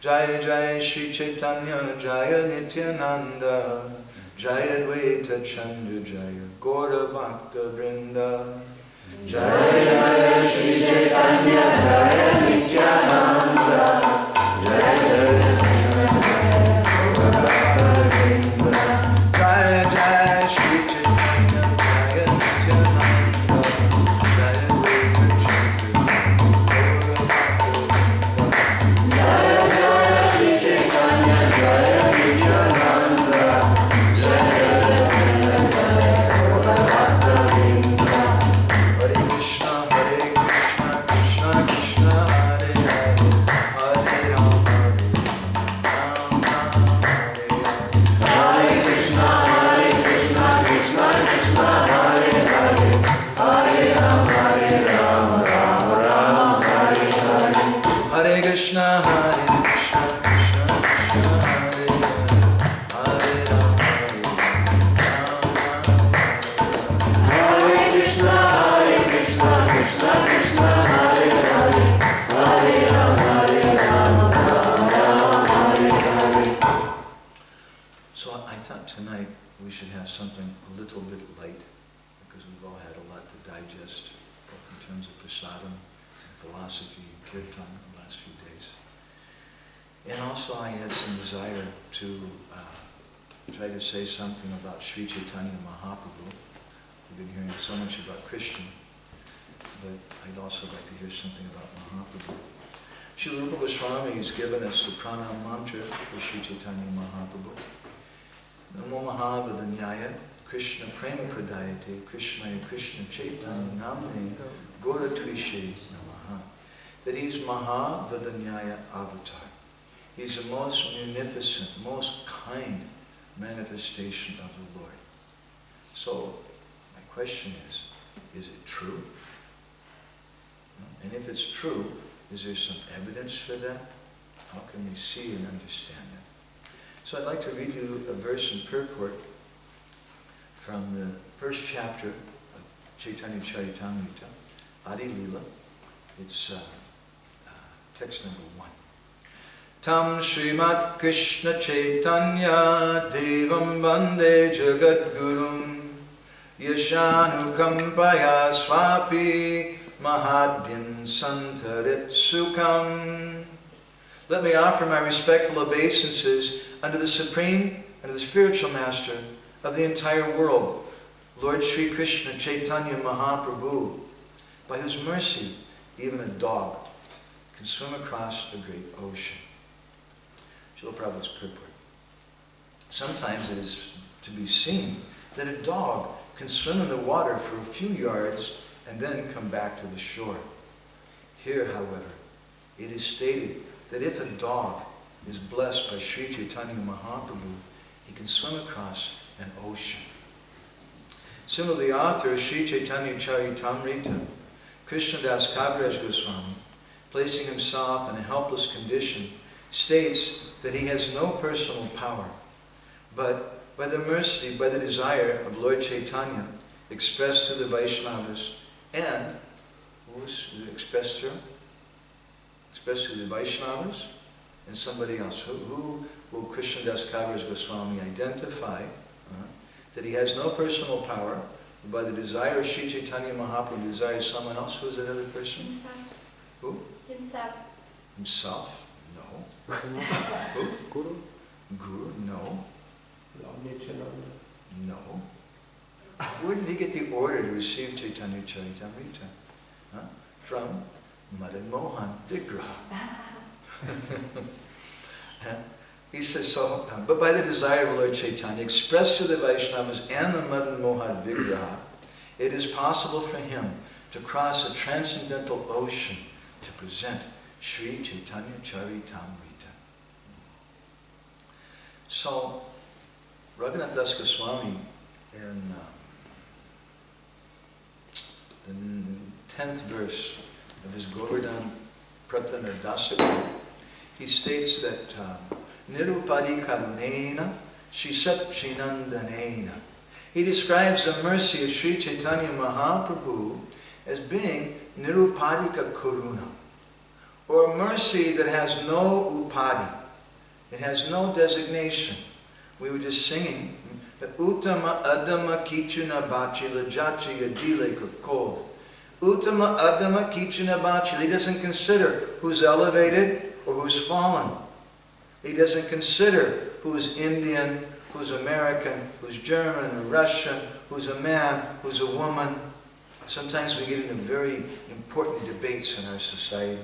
Jaya Jaya Shri Chaitanya Jaya Nityananda Jaya Dvaita Chandra Jaya Gaura Bhakta Vrinda. Jaya Jaya Shri Chaitanya Jaya Nityananda Jaya Jaya Gaura Bhakta Vrinda. Jaya Jaya Shri Chaitanya Jaya Nityananda Jaya Dvaita Chandra Jaya Gaura Bhakta Vrinda. Jaya Jaya Shri Chaitanya Jaya Nityananda Jaya Jaya Gaura Bhakta Vrinda. Hare Krishna, Krishna Krishna, Hare Hare, Hare Rama, Ram Ram, Hare Hare. Hare Krishna, Krishna Krishna, Hare Hare, Hare Rama, Rama Hare Hare. Hare Krishna, Krishna Krishna, Hare Hare, Hare Rama, Ram Ram, Hare Krishna, Krishna Krishna, Hare Hare, Hare Rama, Rama Hare Hare. So I thought tonight we should have something a little bit light, because we've all had a lot to digest, both in terms of prasadam and philosophy and kirtan the last few days. And also I had some desire to try to say something about Sri Chaitanya Mahaprabhu. We've been hearing so much about Krishna, but I'd also like to hear something about Mahaprabhu. Srila Rupa Goswami has given us the pranam mantra for Sri Chaitanya Mahaprabhu. Namo Mahavadanyaya, Krishna Prema Pradayate, Krishnaya Krishna Chaitanya Namne, Gaura Tvishe Namaha. That he's Mahavadanyaya avatar. He's the most munificent, most kind manifestation of the Lord. So, my question is it true? And if it's true, is there some evidence for that? How can we see and understand it? So I'd like to read you a verse in purport from the first chapter of Chaitanya Charitamrita, Adi Lila. It's text number 1. Tam Srimat Krishna Chaitanya Devam Bande Jagat Gurum Yashanukampaya Swapi Mahadvyam Santarit Sukham. Let me offer my respectful obeisances unto the Supreme and the Spiritual Master of the entire world, Lord Sri Krishna Chaitanya Mahaprabhu, by whose mercy even a dog can swim across a great ocean. Srila Prabhu's purport. Sometimes it is to be seen that a dog can swim in the water for a few yards and then come back to the shore. Here, however, it is stated that if a dog is blessed by Sri Chaitanya Mahaprabhu, he can swim across an ocean. Similarly, the author of Sri Chaitanya Charitamrita, Krishnadas Kaviraj Goswami, placing himself in a helpless condition, states that he has no personal power, but by the mercy, by the desire of Lord Chaitanya, expressed to the Vaishnavas, and who was expressed through? Expressed to the Vaishnavas and somebody else. Who will Krishnadas Kaviraj Goswami identify that he has no personal power, but by the desire of Sri Chaitanya Mahaprabhu desires someone else? Who is that other person? Himself. Who? Himself. Himself? No. Who? Guru? Guru? No. Nityananda. No. Where did he get the order to receive Chaitanya Charitamrita? From Madan Mohan Vigraha. He says, so, but by the desire of Lord Chaitanya, expressed to the Vaishnavas and the Madan Mohan Vigraha, it is possible for him to cross a transcendental ocean to present Sri Chaitanya Charitamrita. So, Raghunath Das Goswami in the 10th verse of his Govardhan Pratana Dasaka, he states that Nirupadi Karunena Shisat Shinandanena. He describes the mercy of Sri Chaitanya Mahaprabhu as being Nirupadika Karuna, or mercy that has no upadi. It has no designation. We were just singing, Uttama Adama Kichuna Bachila Jachi Adile Kakol. Uttama Adama Kichuna Bachila. He doesn't consider who's elevated or who's fallen. He doesn't consider who's Indian, who's American, who's German or Russian, who's a man, who's a woman. Sometimes we get into very important debates in our society.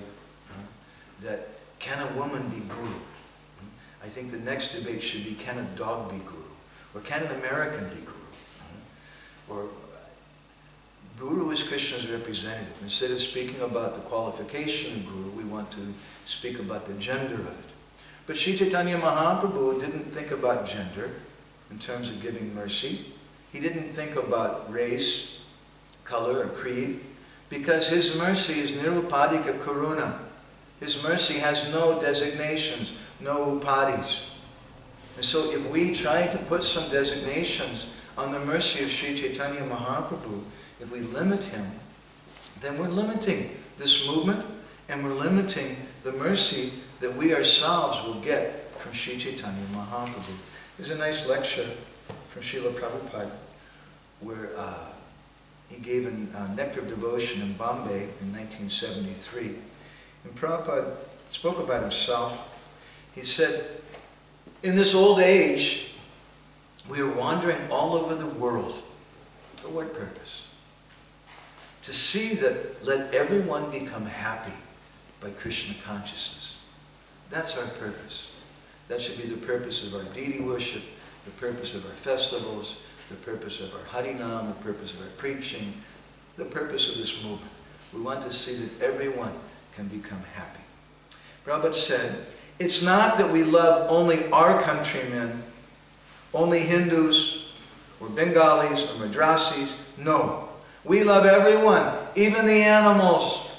That can a woman be guru? I think the next debate should be, can a dog be guru? Or can an American be guru? Or guru is Krishna's representative. Instead of speaking about the qualification of guru, we want to speak about the gender of it. But Sri Chaitanya Mahaprabhu didn't think about gender in terms of giving mercy. He didn't think about race, color, or creed, because his mercy is nirupadika karuna. His mercy has no designations, no upadis. And so if we try to put some designations on the mercy of Sri Chaitanya Mahaprabhu, if we limit him, then we're limiting this movement, and we're limiting the mercy that we ourselves will get from Sri Chaitanya Mahaprabhu. There's a nice lecture from Srila Prabhupada where he gave a Nectar of Devotion in Bombay in 1973. And Prabhupada spoke about himself. He said, in this old age, we are wandering all over the world. For what purpose? To see that let everyone become happy by Krishna consciousness. That's our purpose. That should be the purpose of our deity worship, the purpose of our festivals, the purpose of our Harinam, the purpose of our preaching, the purpose of this movement. We want to see that everyone can become happy. Prabhupada said, it's not that we love only our countrymen, only Hindus, or Bengalis, or Madrasis. No. We love everyone, even the animals.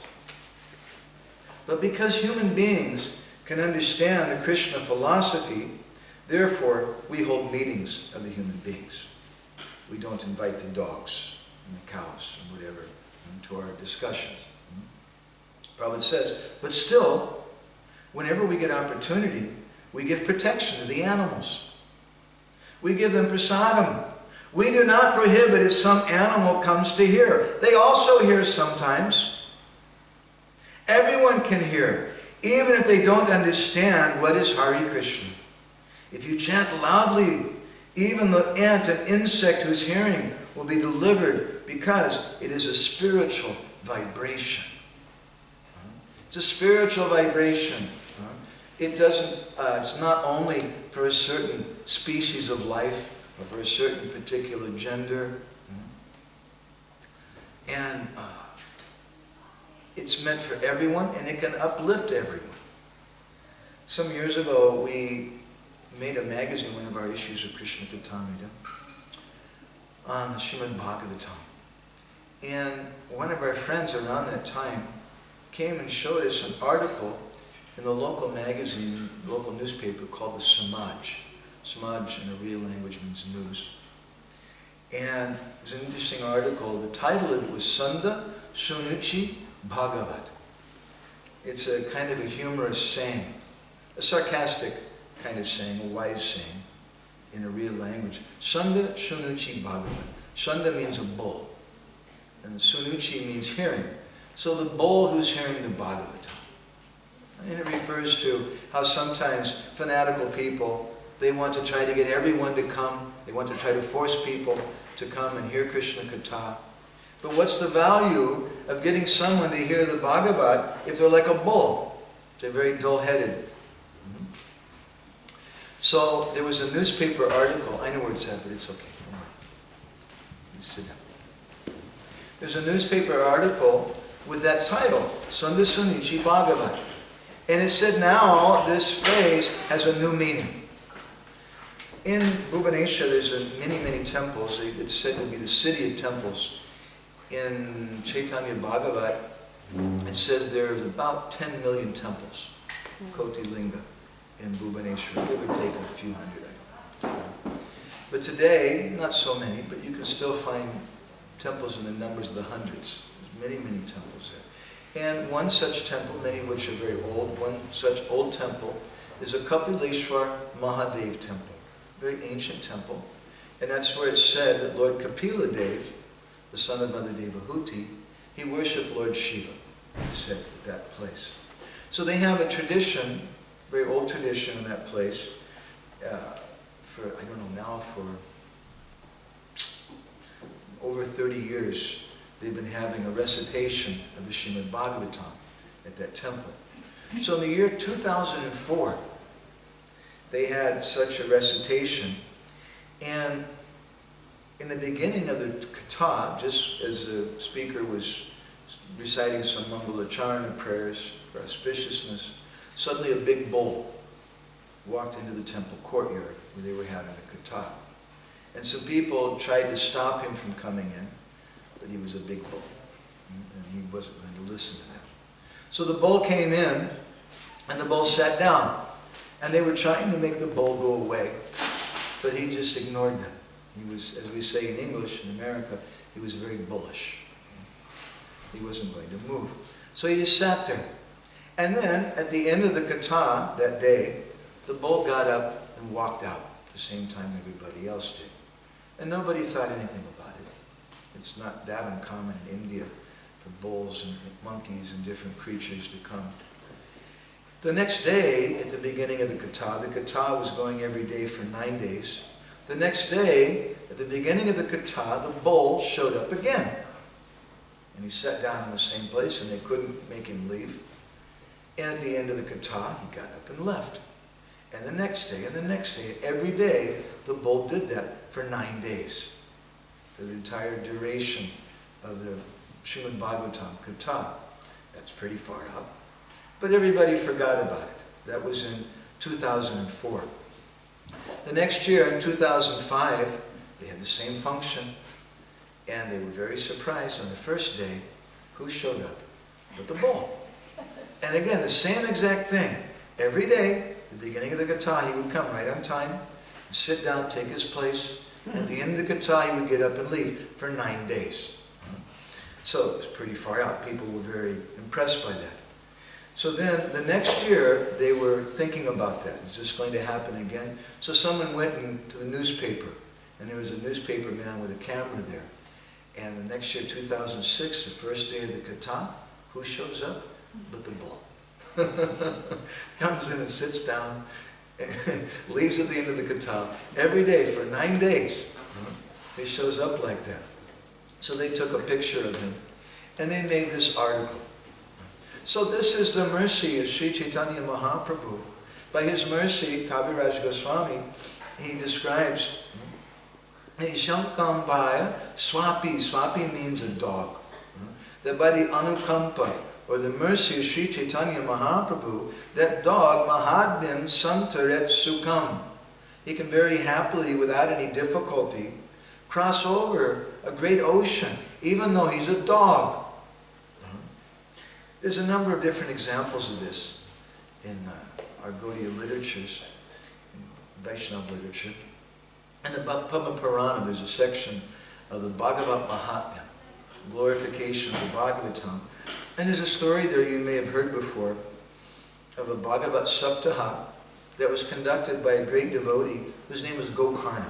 But because human beings can understand the Krishna philosophy, therefore we hold meetings of the human beings. We don't invite the dogs and the cows and whatever into our discussions. Prabhupada says, but still, whenever we get opportunity, we give protection to the animals. We give them prasadam. We do not prohibit if some animal comes to hear. They also hear sometimes. Everyone can hear, even if they don't understand what is Hare Krishna. If you chant loudly, even the ant and insect who's hearing will be delivered because it is a spiritual vibration. It's a spiritual vibration. It doesn't, it's not only for a certain species of life or for a certain particular gender. And it's meant for everyone, and it can uplift everyone. Some years ago, we made a magazine, one of our issues of Krishna Kirtana, on the Srimad Bhagavatam. And one of our friends around that time came and showed us an article in the local magazine, local newspaper called the Samaj. Samaj in a real language means news. And it was an interesting article. The title of it was Sanda Sunuchi Bhagavat. It's a kind of a humorous saying, a sarcastic kind of saying, a wise saying in a real language. Sanda Sunuchi Bhagavat. Sanda means a bull, and Sunuchi means hearing. So the bull who's hearing the Bhagavatam. And it refers to how sometimes fanatical people, they want to try to get everyone to come. They want to try to force people to come and hear Krishna Katha. But what's the value of getting someone to hear the Bhagavat if they're like a bull? They're very dull-headed. So there was a newspaper article. I know where it's at, but it's okay. Don't worry. You sit down. There's a newspaper article with that title, Sanda Sunichi Bhagavat. And it said now this phrase has a new meaning. In Bhubaneswar, there's many temples. It's said to be the city of temples. In Chaitanya Bhagavat, it says there are about 10 million temples, Koti Linga, in Bhubaneswar, give or take a few hundred, I don't know. But today, not so many, but you can still find temples in the numbers of the hundreds. There's many temples there. And one such temple, many of which are very old, one such old temple is a Kapileshwar Mahadev temple, very ancient temple. And that's where it's said that Lord Kapila Dev, the son of Mother Devahuti, he worshipped Lord Shiva, it's said, at that place. So they have a tradition, very old tradition in that place, for, I don't know now, for over 30 years, they've been having a recitation of the Srimad Bhagavatam at that temple. So in the year 2004, they had such a recitation, and in the beginning of the katha, just as the speaker was reciting some Mangalacharana prayers for auspiciousness, suddenly a big bull walked into the temple courtyard where they were having the katha. And some people tried to stop him from coming in, but he was a big bull, and he wasn't going to listen to them. So the bull came in, and the bull sat down, and they were trying to make the bull go away, but he just ignored them. He was, as we say in English in America, he was very bullish. He wasn't going to move. So he just sat there. And then, at the end of the katha that day, the bull got up and walked out at the same time everybody else did. And nobody thought anything about it. It's not that uncommon in India for bulls and monkeys and different creatures to come. The next day, at the beginning of the katha was going every day for 9 days. The next day, at the beginning of the katha, the bull showed up again. And he sat down in the same place, and they couldn't make him leave. And at the end of the katha, he got up and left. And the next day, and the next day, every day, the bull did that for 9 days. For the entire duration of the Srimad Bhagavatam katha. That's pretty far out. But everybody forgot about it. That was in 2004. The next year, in 2005, they had the same function, and they were very surprised on the first day. Who showed up? But the bull. And again, the same exact thing. Every day, at the beginning of the katha, he would come right on time, and sit down, take his place. At the end of the katha, he would get up and leave for 9 days. So it was pretty far out. People were very impressed by that. So then, the next year, they were thinking about that. Is this going to happen again? So someone went to the newspaper, and there was a newspaper man with a camera there. And the next year, 2006, the first day of the katha, who shows up? But the bull. Comes in and sits down, leaves at the end of the katha, every day for 9 days. He shows up like that. So they took a picture of him, and they made this article. So this is the mercy of Sri Chaitanya Mahaprabhu. By his mercy, Kaviraj Goswami, he describes, Shankambhaya Swapi, Swapi means a dog. That by the Anukampa, or the mercy of Sri Chaitanya Mahaprabhu, that dog, Mahadnim Santaret Sukham, he can very happily, without any difficulty, cross over a great ocean, even though he's a dog. There's a number of different examples of this in our Gaudiya literatures, in Vaishnava literature. And about Padma Purana, there's a section of the Bhagavat Mahatmya, glorification of the Bhagavatam. And there's a story there you may have heard before of a Bhagavat Saptaha that was conducted by a great devotee whose name was Golka.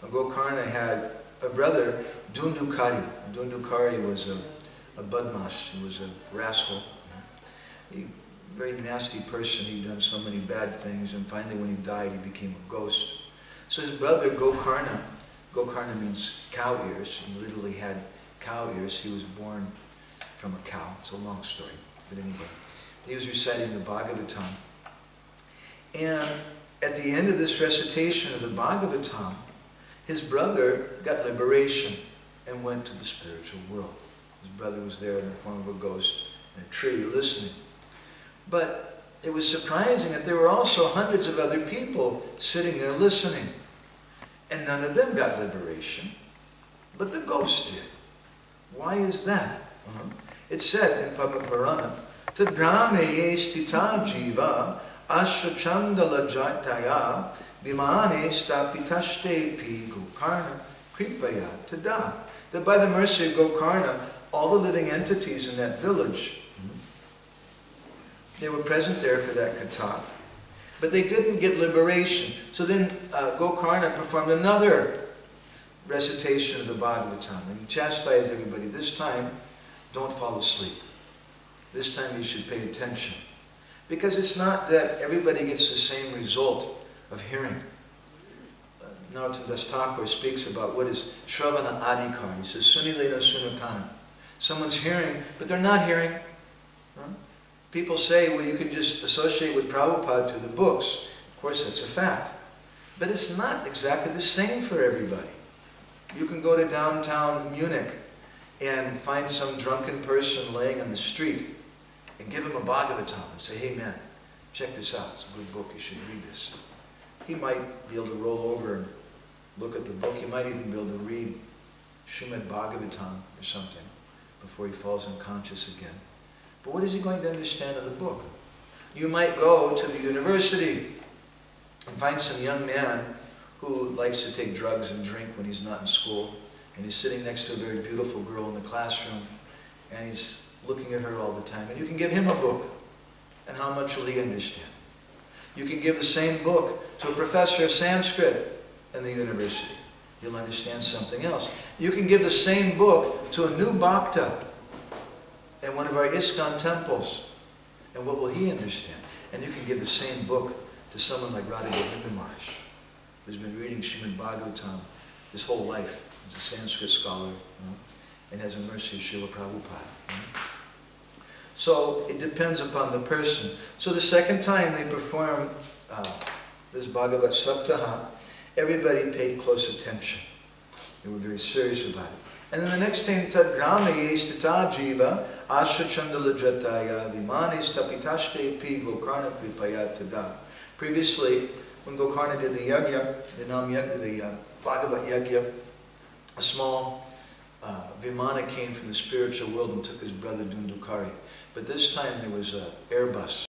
Golka had a brother, Dundukari. Dundukari was a badmash, he was a rascal. A very nasty person, he'd done so many bad things, and finally when he died, he became a ghost. So his brother Gokarna, Gokarna means cow ears, he literally had cow ears. He was born from a cow. It's a long story, but anyway. He was reciting the Bhagavatam. And at the end of this recitation of the Bhagavatam, his brother got liberation and went to the spiritual world. His brother was there in the form of a ghost in a tree listening. But it was surprising that there were also hundreds of other people sitting there listening. And none of them got liberation. But the ghost did. Why is that? It said in Padma Purana, Tadrame stita jiva ashachandala jataya vimane stapitashte pi Gokarna kripaya tada. That by the mercy of Gokarna, all the living entities in that village They were present there for that katha. But they didn't get liberation. So then Golkarna performed another recitation of the Bhagavatam. And he chastised everybody. This time, don't fall asleep. This time you should pay attention. Because it's not that everybody gets the same result of hearing. Narottam Das Thakur speaks about what is Shravana Adhikar. He says, Sunilena Sunukana. Someone's hearing, but they're not hearing. Huh? People say, well, you can just associate with Prabhupada through the books. Of course, that's a fact. But it's not exactly the same for everybody. You can go to downtown Munich and find some drunken person laying on the street and give him a Bhagavatam and say, hey man, check this out, it's a good book, you should read this. He might be able to roll over and look at the book. He might even be able to read Srimad Bhagavatam or something before he falls unconscious again. But what is he going to understand of the book? You might go to the university and find some young man who likes to take drugs and drink when he's not in school, and he's sitting next to a very beautiful girl in the classroom, and he's looking at her all the time. And you can give him a book, and how much will he understand? You can give the same book to a professor of Sanskrit in the university. He'll understand something else. You can give the same book to a new bhakta in one of our ISKCON temples, and what will he understand? And you can give the same book to someone like Radha Govinda Maharaj, who's been reading Srimad Bhagavatam his whole life. He's a Sanskrit scholar, and has a mercy of Srila Prabhupada. So it depends upon the person. So the second time they performed this Bhagavat Saptaha, everybody paid close attention. They were very serious about it. And then the next thing, Tad Gramaye Stata Jiva Asha Chandala Jataya Vimani Stapitashte Pi Golkarna Kripaya Tada. Previously, when Golkarna did the yagya, the Bhagavat yagya, a small Vimana came from the spiritual world and took his brother Dundukari. But this time there was an Airbus